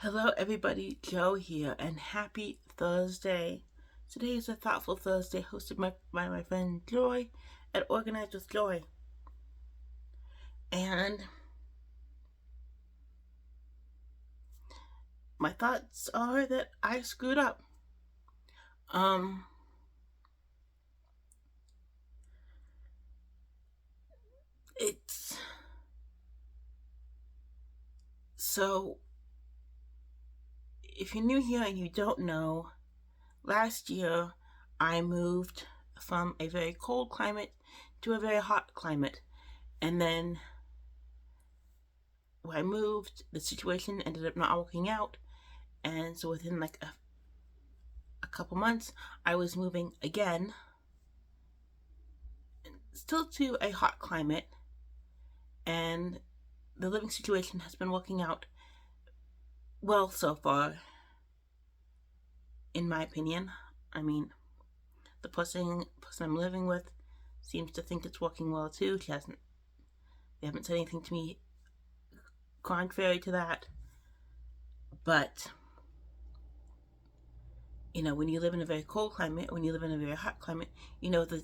Hello, everybody. Joe here, and happy Thursday. Today is a thoughtful Thursday hosted by my friend Joy at Organize with Joy. And my thoughts are that I screwed up. Um, it's so if you're new here and you don't know, last year I moved from a very cold climate to a very hot climate. And then when I moved, the situation ended up not working out. And so within like a couple months, I was moving again, still to a hot climate, and the living situation has been working out well so far, in my opinion. I mean, the person I'm living with seems to think it's working well too. They haven't said anything to me contrary to that. But when you live in a very cold climate, when you live in a very hot climate, the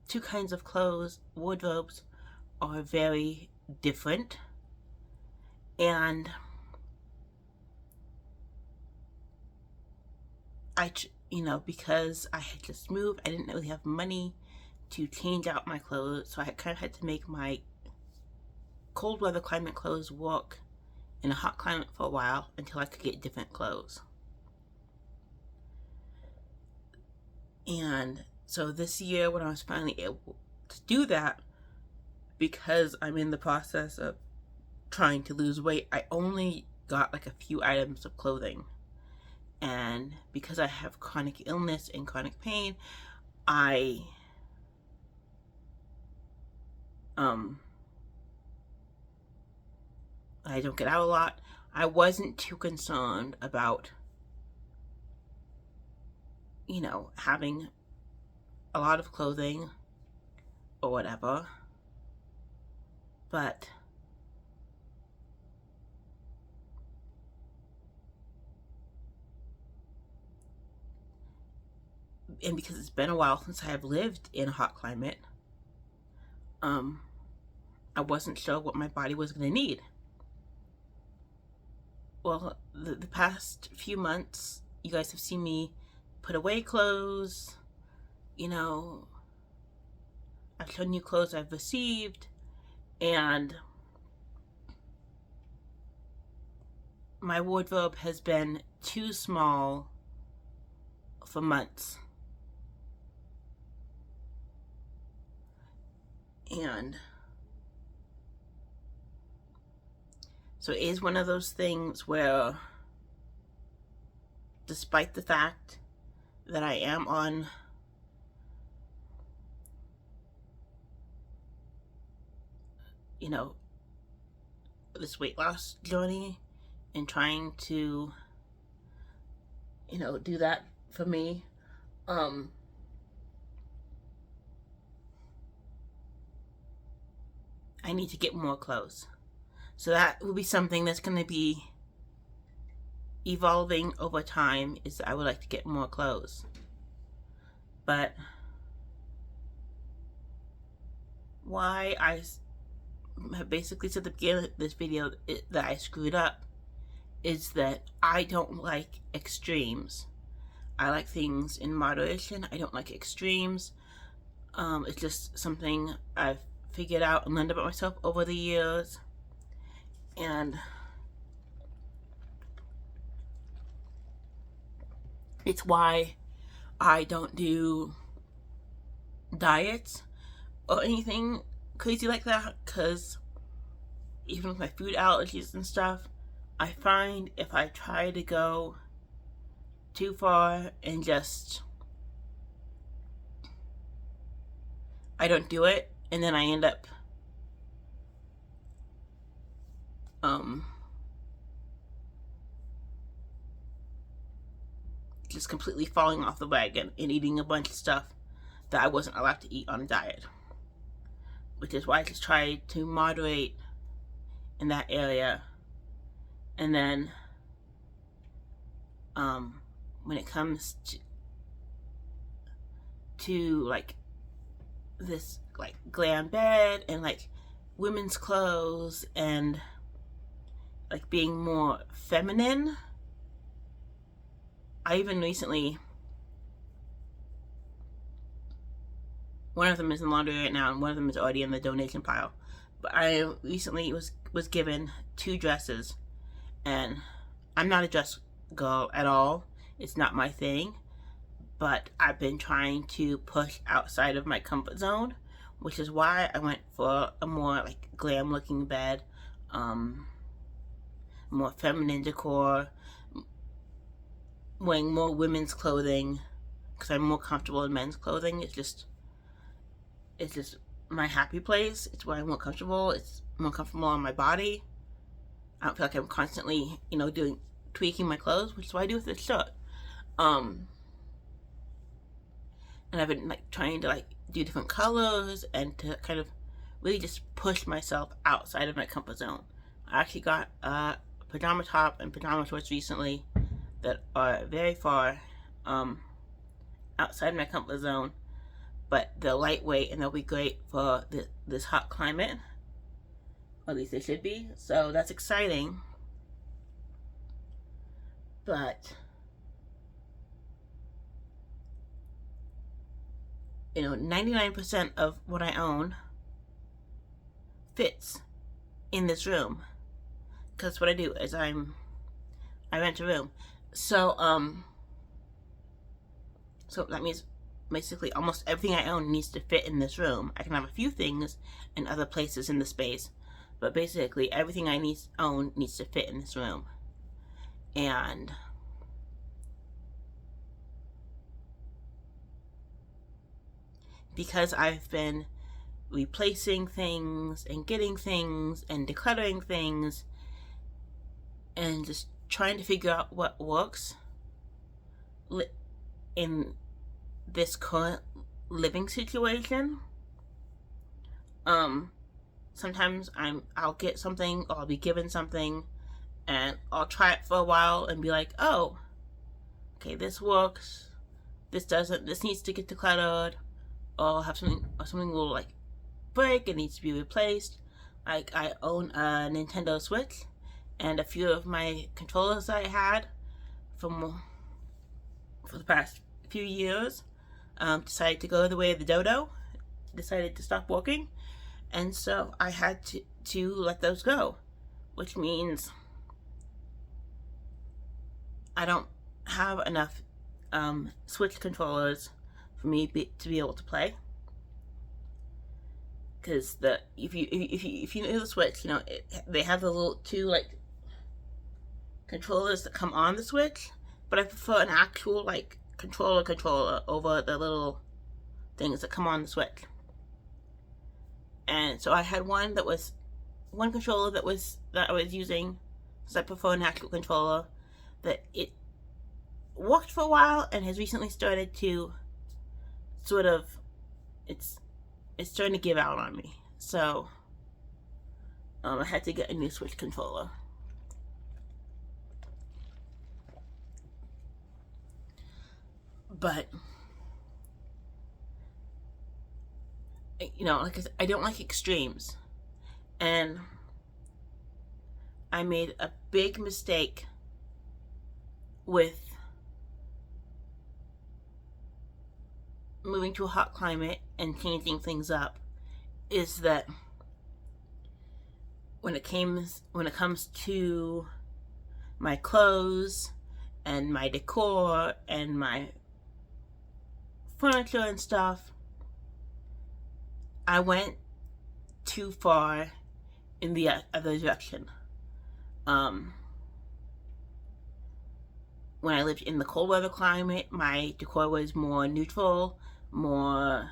two kinds of clothes, wardrobes, are very different. And because I had just moved, I didn't really have money to change out my clothes, so I kind of had to make my cold weather climate clothes work in a hot climate for a while until I could get different clothes. And so this year, when I was finally able to do that, because I'm in the process of trying to lose weight, I only got like a few items of clothing. And because I have chronic illness and chronic pain, I don't get out a lot. I wasn't too concerned about having a lot of clothing or whatever. But and because it's been a while since I have lived in a hot climate, I wasn't sure what my body was going to need. Well, the past few months, you guys have seen me put away clothes. I've shown you clothes I've received, and my wardrobe has been too small for months. And so it is one of those things where, despite the fact that I am on this weight loss journey and trying to do that for me, I need to get more clothes. So that will be something that's going to be evolving over time, is that I would like to get more clothes. But why I have basically said at the beginning of this video that I screwed up is that I don't like extremes. I like things in moderation. I don't like extremes. It's just something I've figured out and learned about myself over the years. And it's why I don't do diets or anything crazy like that, because even with my food allergies and stuff, I find if I try to go too far and I don't do it, and then I end up just completely falling off the wagon and eating a bunch of stuff that I wasn't allowed to eat on a diet. Which is why I just try to moderate in that area. And then when it comes to like this like glam bed and like women's clothes and like being more feminine. I even recently, one of them is in laundry right now and one of them is already in the donation pile, but I recently was given 2 dresses, and I'm not a dress girl at all. It's not my thing, but I've been trying to push outside of my comfort zone, which is why I went for a more like glam looking bed, more feminine decor, wearing more women's clothing because I'm more comfortable in men's clothing. It's just my happy place. It's where I'm more comfortable. It's more comfortable on my body. I don't feel like I'm constantly, tweaking my clothes, which is what I do with this shirt. And I've been like trying to like do different colors and to kind of really just push myself outside of my comfort zone. I actually got a pajama top and pajama shorts recently that are very far outside my comfort zone, but they're lightweight and they'll be great for this hot climate. Or at least they should be. So that's exciting. But 99% of what I own fits in this room. Because what I do is I rent a room. So so that means basically almost everything I own needs to fit in this room. I can have a few things in other places in the space, but basically everything I own needs to fit in this room. And because I've been replacing things and getting things and decluttering things and just trying to figure out what works in this current living situation, sometimes I'll get something or I'll be given something and I'll try it for a while and be like, oh, okay, this works, this doesn't, this needs to get decluttered, or I'll have something will like break, it needs to be replaced. Like I own a Nintendo Switch, and a few of my controllers I had for the past few years decided to go the way of the dodo, decided to stop working, and so I had to let those go, which means I don't have enough Switch controllers for me to be able to play. Because if you know the Switch, they have the little 2 like controllers that come on the Switch, but I prefer an actual like controller over the little things that come on the Switch. And so I had one controller that I was using, so I prefer an actual controller, that it worked for a while and has recently started to sort of it's starting to give out on me. So I had to get a new Switch controller. But like I said, I don't like extremes, and I made a big mistake with moving to a hot climate and changing things up, is that when it comes to my clothes and my decor and my furniture and stuff, I went too far in the other direction. When I lived in the cold weather climate, my decor was more neutral, more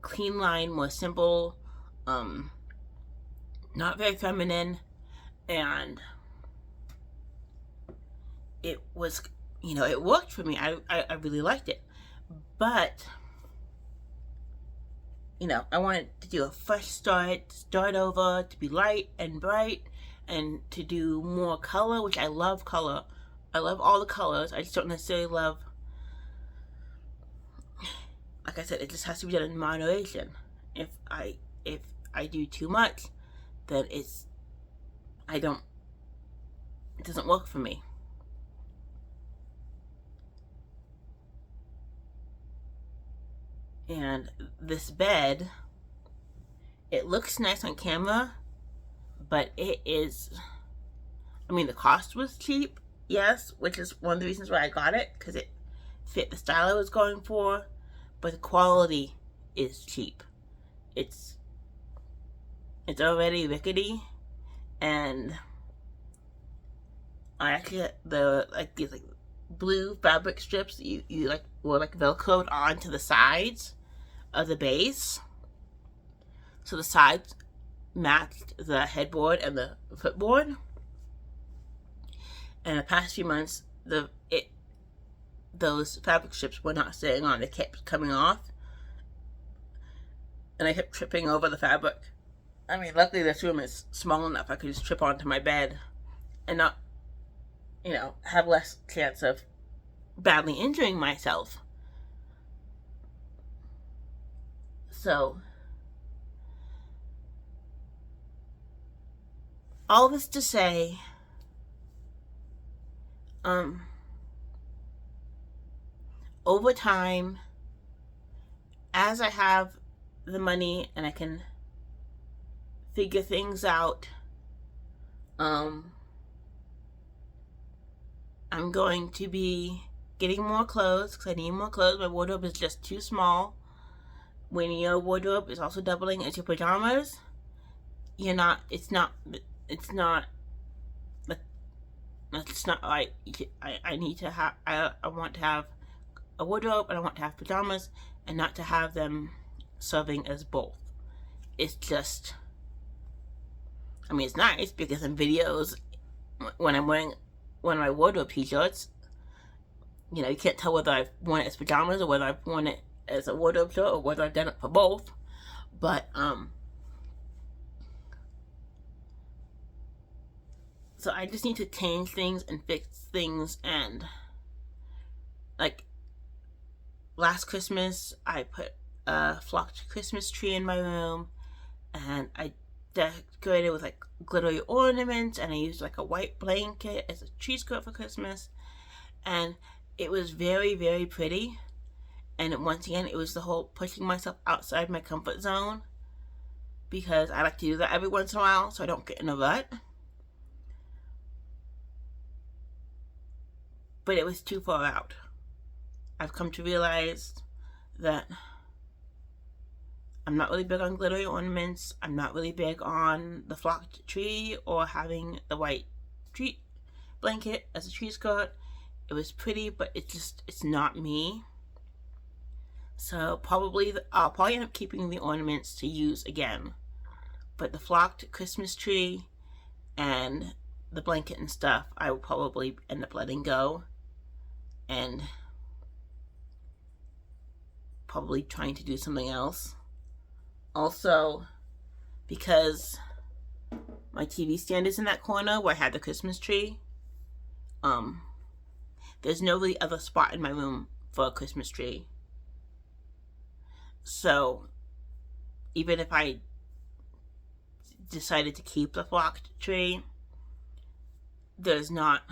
clean line, more simple, not very feminine, and it was, it worked for me. I really liked it, but I wanted to do a fresh start over, to be light and bright, and to do more color, which I love color, I love all the colors. I just don't necessarily love, like I said, it just has to be done in moderation. If I do too much, then it doesn't work for me. And this bed, it looks nice on camera, but it is, I mean, the cost was cheap, yes, which is one of the reasons why I got it, because it fit the style I was going for, but the quality is cheap. It's already rickety, and I actually these blue fabric strips you were velcroed onto the sides of the base, so the sides matched the headboard and the footboard. And the past few months, those fabric strips were not staying on. They kept coming off, and I kept tripping over the fabric. I mean, luckily this room is small enough I could just trip onto my bed and not, have less chance of badly injuring myself. So, all this to say, over time, as I have the money and I can figure things out, I'm going to be getting more clothes because I need more clothes. My wardrobe is just too small. When your wardrobe is also doubling as your pajamas, it's not right. I need to have, I want to have a wardrobe and I want to have pajamas, and not to have them serving as both. It's just, I mean, it's nice because in videos, when I'm wearing one of my wardrobe t-shirts, you can't tell whether I've worn it as pajamas or whether I've worn it as a wardrobe shirt or whether I've done it for both. But, so I just need to change things and fix things. And last Christmas, I put a flocked Christmas tree in my room, and I decorated with glittery ornaments, and I used a white blanket as a tree skirt for Christmas, and it was very, very pretty. And once again, it was the whole pushing myself outside my comfort zone, because I like to do that every once in a while so I don't get in a rut. But it was too far out. I've come to realize that I'm not really big on glittery ornaments. I'm not really big on the flocked tree or having the white tree blanket as a tree skirt. It was pretty, but it's not me. So I'll probably end up keeping the ornaments to use again. But the flocked Christmas tree and the blanket and stuff, I will probably end up letting go, and probably trying to do something else. Also, because my TV stand is in that corner where I had the Christmas tree, there's no really other spot in my room for a Christmas tree. So, even if I decided to keep the flocked tree, there's not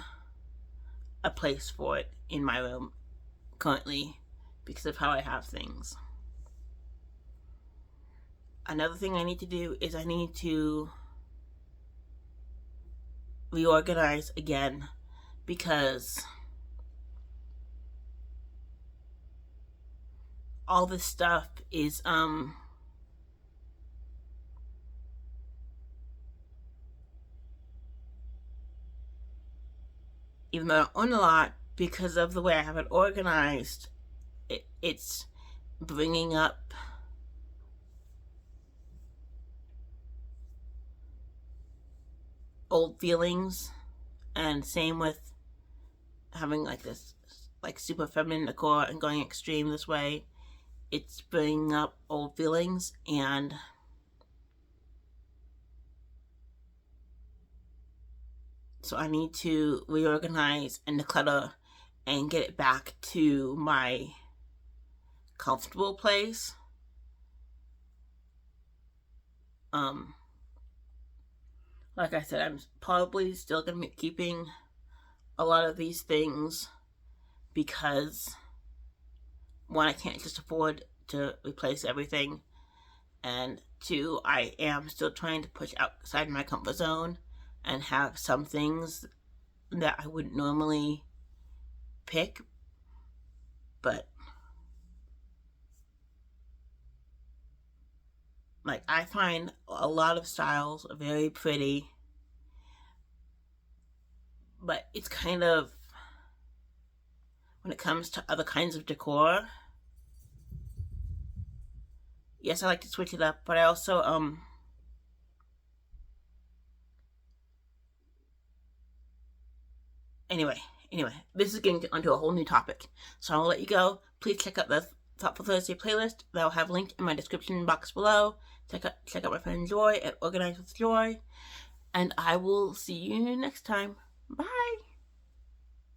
a place for it in my room currently because of how I have things. Another thing I need to do is I need to reorganize again, because all this stuff is even though I don't own a lot, because of the way I have it organized, it's bringing up old feelings. And same with having this super feminine decor and going extreme this way. It's bringing up old feelings, and So I need to reorganize and declutter and get it back to my comfortable place. Like I said, I'm probably still going to be keeping a lot of these things because, one, I can't just afford to replace everything, and two, I am still trying to push outside my comfort zone and have some things that I wouldn't normally pick. But like, I find a lot of styles very pretty, but it's kind of, when it comes to other kinds of decor, yes, I like to switch it up, but I also anyway, this is getting onto a whole new topic, so I'll let you go. Please check out the Thoughtful Thursday playlist that I'll have linked in my description box below. Check out my friend Joy at Organize with Joy, and I will see you next time. Bye!